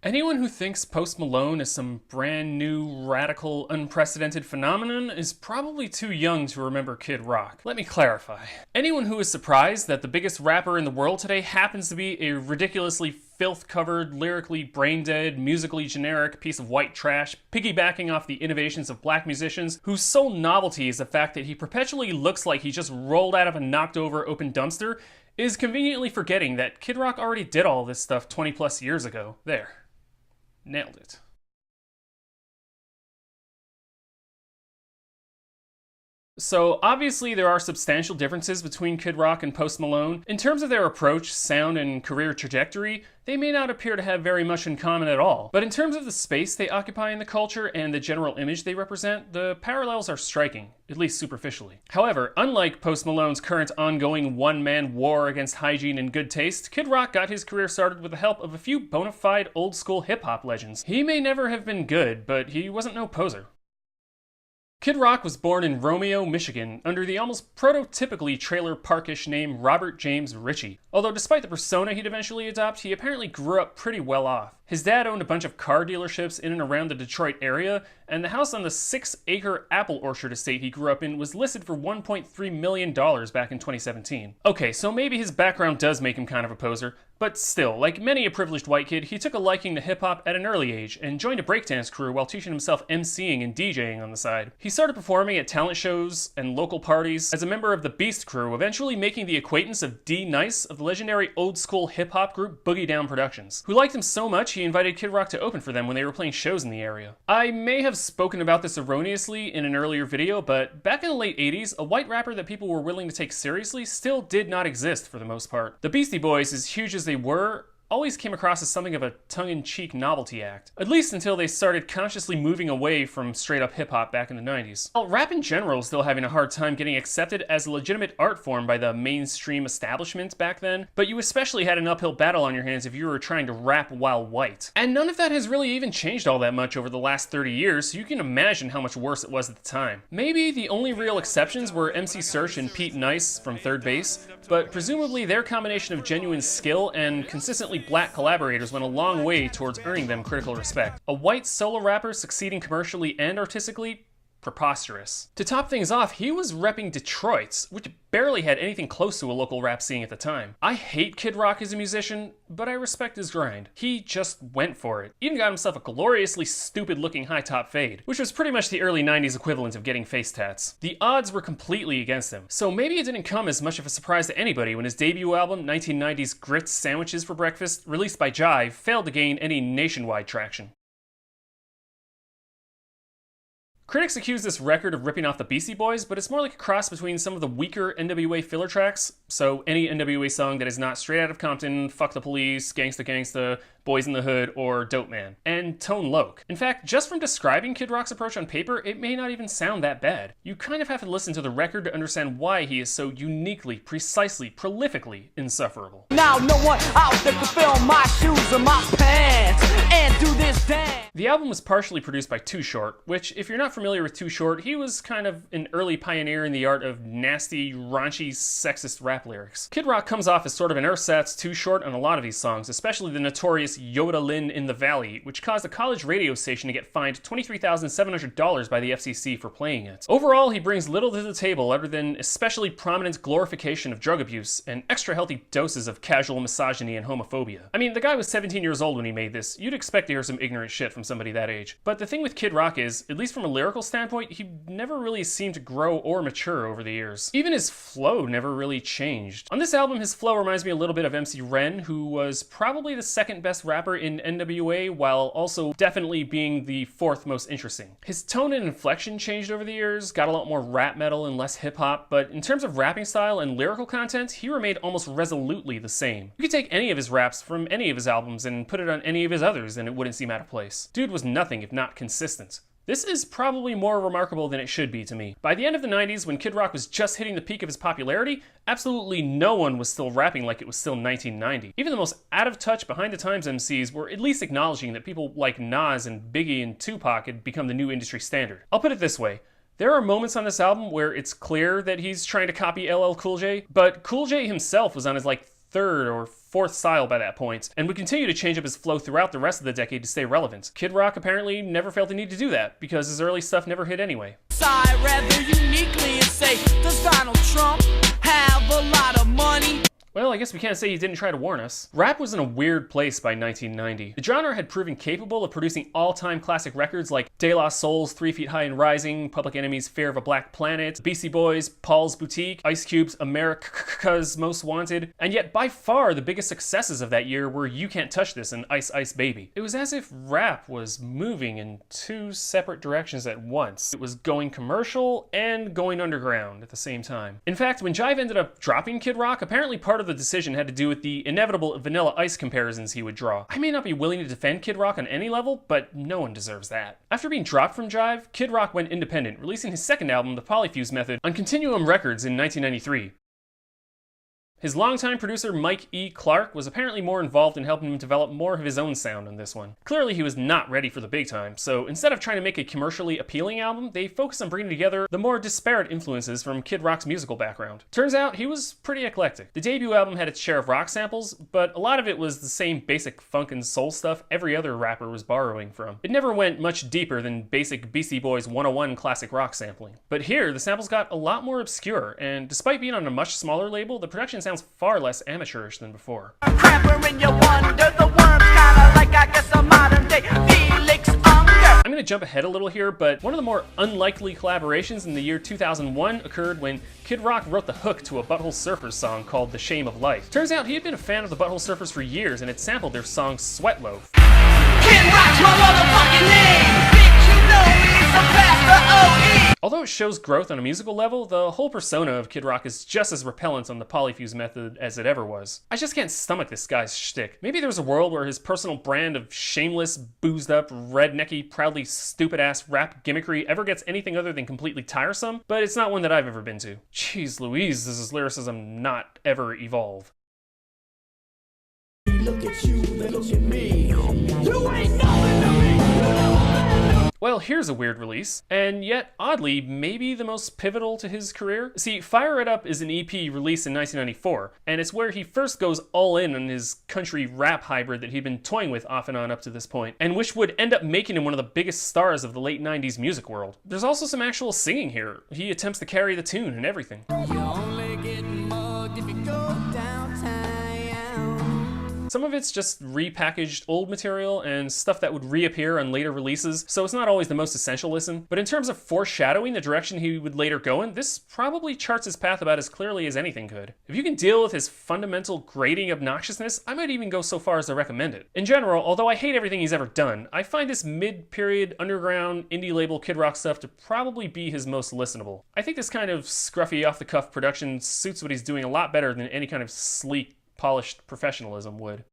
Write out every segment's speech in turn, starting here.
Anyone who thinks Post Malone is some brand new, radical, unprecedented phenomenon is probably too young to remember Kid Rock. Let me clarify. Anyone who is surprised that the biggest rapper in the world today happens to be a ridiculously filth-covered, lyrically brain-dead, musically generic piece of white trash, piggybacking off the innovations of black musicians, whose sole novelty is the fact that he perpetually looks like he just rolled out of a knocked-over open dumpster, is conveniently forgetting that Kid Rock already did all this stuff 20 plus years ago. There. Nailed it. So obviously there are substantial differences between Kid Rock and Post Malone. In terms of their approach, sound, and career trajectory, they may not appear to have very much in common at all. But in terms of the space they occupy in the culture and the general image they represent, the parallels are striking, at least superficially. However, unlike Post Malone's current ongoing one-man war against hygiene and good taste, Kid Rock got his career started with the help of a few bona fide old-school hip-hop legends. He may never have been good, but he wasn't no poser. Kid Rock was born in Romeo, Michigan, under the almost prototypically trailer parkish name Robert James Ritchie. Although despite the persona he'd eventually adopt, he apparently grew up pretty well off. His dad owned a bunch of car dealerships in and around the Detroit area, and the house on the 6-acre apple orchard estate he grew up in was listed for $1.3 million back in 2017. Okay, so maybe his background does make him kind of a poser, but still, like many a privileged white kid, he took a liking to hip-hop at an early age and joined a breakdance crew while teaching himself MCing and DJing on the side. He started performing at talent shows and local parties as a member of the Beastie crew, eventually making the acquaintance of D Nice of the legendary old-school hip-hop group Boogie Down Productions, who liked him so much he invited Kid Rock to open for them when they were playing shows in the area. I may have spoken about this erroneously in an earlier video, but back in the late 80s, a white rapper that people were willing to take seriously still did not exist for the most part. The Beastie Boys, as huge as they were, always came across as something of a tongue-in-cheek novelty act. At least until they started consciously moving away from straight-up hip-hop back in the 90s. While rap in general is still having a hard time getting accepted as a legitimate art form by the mainstream establishment back then, but you especially had an uphill battle on your hands if you were trying to rap while white. And none of that has really even changed all that much over the last 30 years, so you can imagine how much worse it was at the time. Maybe the only real exceptions were MC Search and Pete Nice from Third Base, but presumably their combination of genuine skill and consistently black collaborators went a long way towards earning them critical respect. A white solo rapper succeeding commercially and artistically? Preposterous. To top things off, he was repping Detroit, which barely had anything close to a local rap scene at the time. I hate Kid Rock as a musician, but I respect his grind. He just went for it. Even got himself a gloriously stupid-looking high-top fade, which was pretty much the early 90s equivalent of getting face tats. The odds were completely against him, so maybe it didn't come as much of a surprise to anybody when his debut album, 1990's Grits Sandwiches for Breakfast, released by Jive, failed to gain any nationwide traction. Critics accuse this record of ripping off the Beastie Boys, but it's more like a cross between some of the weaker NWA filler tracks, so any NWA song that is not Straight Outta Compton, Fuck the Police, Gangsta Gangsta, Boys in the Hood, or Dope Man, and Tone Loc. In fact, just from describing Kid Rock's approach on paper, it may not even sound that bad. You kind of have to listen to the record to understand why he is so uniquely, precisely, prolifically insufferable. Now no one out there can fill my shoes and my pants and do this dance. The album was partially produced by Too Short, which, if you're not familiar with Too Short, he was kind of an early pioneer in the art of nasty, raunchy, sexist rap lyrics. Kid Rock comes off as sort of an ersatz Too Short on a lot of these songs, especially the notorious Yoda Lynn in the Valley, which caused a college radio station to get fined $23,700 by the FCC for playing it. Overall, he brings little to the table other than especially prominent glorification of drug abuse and extra healthy doses of casual misogyny and homophobia. I mean, the guy was 17 years old when he made this. You'd expect to hear some ignorant shit from somebody that age. But the thing with Kid Rock is, at least from a lyrical standpoint, he never really seemed to grow or mature over the years. Even his flow never really changed. On this album, his flow reminds me a little bit of MC Ren, who was probably the second best rapper in NWA, while also definitely being the fourth most interesting. His tone and inflection changed over the years, got a lot more rap metal and less hip-hop, but in terms of rapping style and lyrical content, he remained almost resolutely the same. You could take any of his raps from any of his albums and put it on any of his others and it wouldn't seem out of place. Dude was nothing if not consistent. This is probably more remarkable than it should be to me. By the end of the 90s, when Kid Rock was just hitting the peak of his popularity, absolutely no one was still rapping like it was still 1990. Even the most out-of-touch, behind-the-times MCs were at least acknowledging that people like Nas and Biggie and Tupac had become the new industry standard. I'll put it this way. There are moments on this album where it's clear that he's trying to copy LL Cool J, but Cool J himself was on his third or fourth style by that point, and would continue to change up his flow throughout the rest of the decade to stay relevant. Kid Rock apparently never felt the need to do that, because his early stuff never hit anyway. Side rather uniquely and say, does Donald Trump have a lot of money? Well, I guess we can't say he didn't try to warn us. Rap was in a weird place by 1990. The genre had proven capable of producing all-time classic records like De La Soul's 3 Feet High and Rising, Public Enemy's Fear of a Black Planet, Beastie Boys' Paul's Boutique, Ice Cube's America's Most Wanted, and yet by far the biggest successes of that year were You Can't Touch This and Ice Ice Baby. It was as if rap was moving in two separate directions at once. It was going commercial and going underground at the same time. In fact, when Jive ended up dropping Kid Rock, apparently part of the decision had to do with the inevitable Vanilla Ice comparisons he would draw. I may not be willing to defend Kid Rock on any level, but no one deserves that. After being dropped from Jive, Kid Rock went independent, releasing his second album, The Polyfuse Method, on Continuum Records in 1993. His longtime producer Mike E. Clark was apparently more involved in helping him develop more of his own sound on this one. Clearly he was not ready for the big time, so instead of trying to make a commercially appealing album, they focused on bringing together the more disparate influences from Kid Rock's musical background. Turns out he was pretty eclectic. The debut album had its share of rock samples, but a lot of it was the same basic funk and soul stuff every other rapper was borrowing from. It never went much deeper than basic Beastie Boys 101 classic rock sampling. But here, the samples got a lot more obscure, and despite being on a much smaller label, the production sounds far less amateurish than before. And you wonder, the worm's kinda like, I guess, a modern day Felix Unger. I'm gonna jump ahead a little here, but one of the more unlikely collaborations in the year 2001 occurred when Kid Rock wrote the hook to a Butthole Surfers song called The Shame of Life. Turns out he had been a fan of the Butthole Surfers for years and had sampled their song Sweat Loaf. Kid Rock's my motherfucking name. Bitch, you know he's a pastor O.E. Although it shows growth on a musical level, the whole persona of Kid Rock is just as repellent on the Polyfuse Method as it ever was. I just can't stomach this guy's shtick. Maybe there's a world where his personal brand of shameless, boozed up, rednecky, proudly stupid-ass rap gimmickry ever gets anything other than completely tiresome, but it's not one that I've ever been to. Jeez Louise, does his lyricism not ever evolve. Look at you, look at me. You ain't nothing to me. Well, here's a weird release, and yet, oddly, maybe the most pivotal to his career. See, Fire It Up is an EP released in 1994, and it's where he first goes all in on his country rap hybrid that he'd been toying with off and on up to this point, and which would end up making him one of the biggest stars of the late 90s music world. There's also some actual singing here. He attempts to carry the tune and everything. You only get mugged if you go downtown. Some of it's just repackaged old material and stuff that would reappear on later releases, so it's not always the most essential listen. But in terms of foreshadowing the direction he would later go in, this probably charts his path about as clearly as anything could. If you can deal with his fundamental grating obnoxiousness, I might even go so far as to recommend it. In general, although I hate everything he's ever done, I find this mid-period underground indie label Kid Rock stuff to probably be his most listenable. I think this kind of scruffy off-the-cuff production suits what he's doing a lot better than any kind of sleek, polished professionalism would.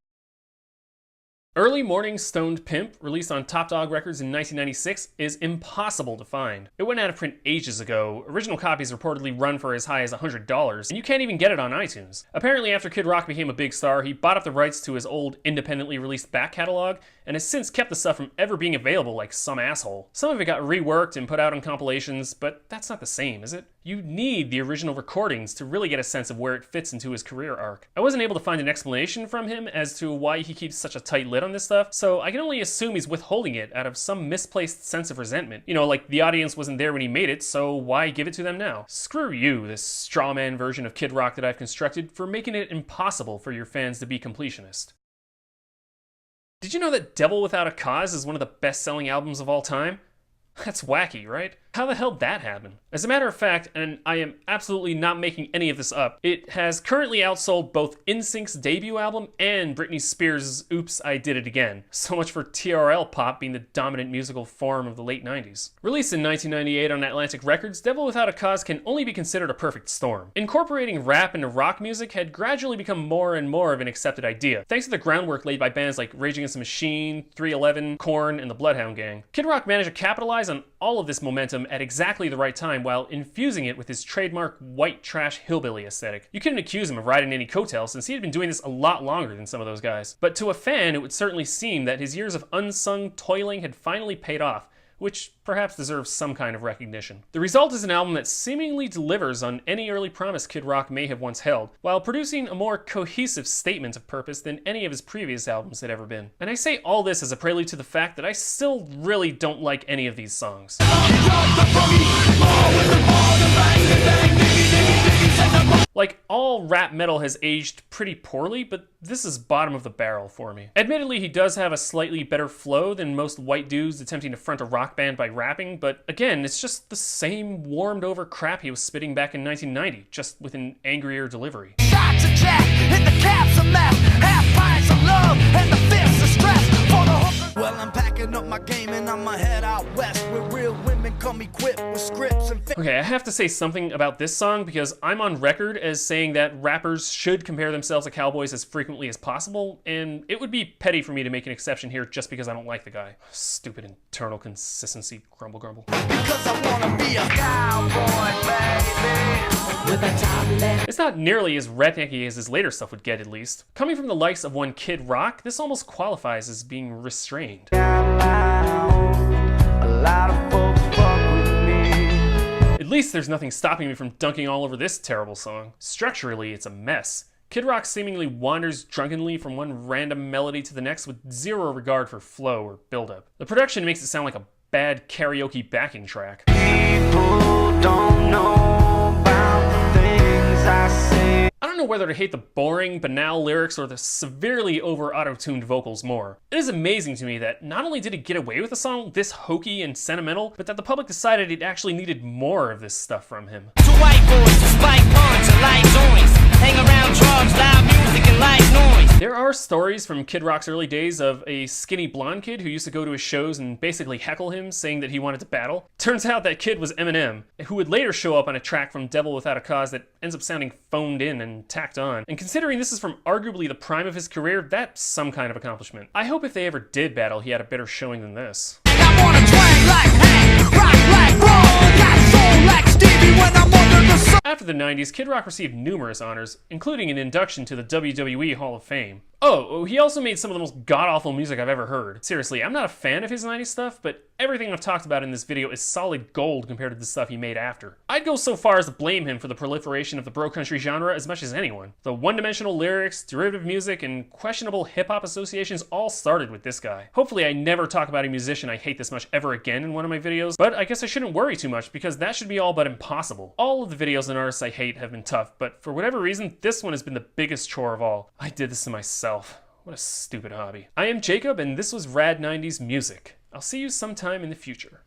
Early Morning Stoned Pimp, released on Top Dog Records in 1996, is impossible to find. It went out of print ages ago. Original copies reportedly run for as high as $100, and you can't even get it on iTunes. Apparently, after Kid Rock became a big star, he bought up the rights to his old independently released back catalog, and has since kept the stuff from ever being available like some asshole. Some of it got reworked and put out on compilations, but that's not the same, is it? You need the original recordings to really get a sense of where it fits into his career arc. I wasn't able to find an explanation from him as to why he keeps such a tight lid on this stuff, so I can only assume he's withholding it out of some misplaced sense of resentment. You know, like the audience wasn't there when he made it, so why give it to them now? Screw you, this strawman version of Kid Rock that I've constructed, for making it impossible for your fans to be completionist. Did you know that Devil Without a Cause is one of the best-selling albums of all time? That's wacky, right? How the hell did that happen? As a matter of fact, and I am absolutely not making any of this up, it has currently outsold both NSYNC's debut album and Britney Spears' Oops, I Did It Again. So much for TRL pop being the dominant musical form of the late 90s. Released in 1998 on Atlantic Records, Devil Without a Cause can only be considered a perfect storm. Incorporating rap into rock music had gradually become more and more of an accepted idea, thanks to the groundwork laid by bands like Rage Against the Machine, 311, Korn, and the Bloodhound Gang. Kid Rock managed to capitalize on all of this momentum at exactly the right time while infusing it with his trademark white trash hillbilly aesthetic. You couldn't accuse him of riding any coattails since he had been doing this a lot longer than some of those guys. But to a fan, it would certainly seem that his years of unsung toiling had finally paid off which perhaps deserves some kind of recognition. The result is an album that seemingly delivers on any early promise Kid Rock may have once held, while producing a more cohesive statement of purpose than any of his previous albums had ever been. And I say all this as a prelude to the fact that I still really don't like any of these songs. Like, all rap metal has aged pretty poorly, but this is bottom of the barrel for me. Admittedly, he does have a slightly better flow than most white dudes attempting to front a rock band by rapping, but again, it's just the same warmed over crap he was spitting back in 1990, just with an angrier delivery. Shots of jack, hit the caps of meth, half pints of love, and the fists of stress for the hooker. Well, I'm packing up my game and I'ma head out west where real women come equipped with scripts and Okay, I have to say something about this song because I'm on record as saying that rappers should compare themselves to cowboys as frequently as possible, and it would be petty for me to make an exception here just because I don't like the guy. Stupid internal consistency, grumble grumble. because I wanna be a cowboy, baby. With a top It's not nearly as rednecky as his later stuff would get, at least. Coming from the likes of one Kid Rock, this almost qualifies as being restrained. At least there's nothing stopping me from dunking all over this terrible song. Structurally, it's a mess. Kid Rock seemingly wanders drunkenly from one random melody to the next with zero regard for flow or build-up. The production makes it sound like a bad karaoke backing track. People don't know about the things I say. I don't know whether to hate the boring, banal lyrics or the severely over auto-tuned vocals more. It is amazing to me that not only did he get away with a song this hokey and sentimental, but that the public decided it actually needed more of this stuff from him. To white boys, to spike punch and light joints, hang around drugs, loud music and light noise. There are stories from Kid Rock's early days of a skinny blonde kid who used to go to his shows and basically heckle him, saying that he wanted to battle. Turns out that kid was Eminem, who would later show up on a track from Devil Without a Cause that ends up sounding phoned in and tacked on. And considering this is from arguably the prime of his career, that's some kind of accomplishment. I hope if they ever did battle, he had a better showing than this. I wanna twang like Hank, rock like roll, got soul like Stevie when I'm under the sun. After the 90s, Kid Rock received numerous honors, including an induction to the WWE Hall of Fame. Oh, he also made some of the most god-awful music I've ever heard. Seriously, I'm not a fan of his 90s stuff, but everything I've talked about in this video is solid gold compared to the stuff he made after. I'd go so far as to blame him for the proliferation of the bro country genre as much as anyone. The one-dimensional lyrics, derivative music, and questionable hip-hop associations all started with this guy. Hopefully I never talk about a musician I hate this much ever again in one of my videos, but I guess I shouldn't worry too much because that should be all but impossible. All of the videos and artists I hate have been tough, but for whatever reason, this one has been the biggest chore of all. I did this to myself. What a stupid hobby. I am Jacob, and this was Rad 90s Music. I'll see you sometime in the future.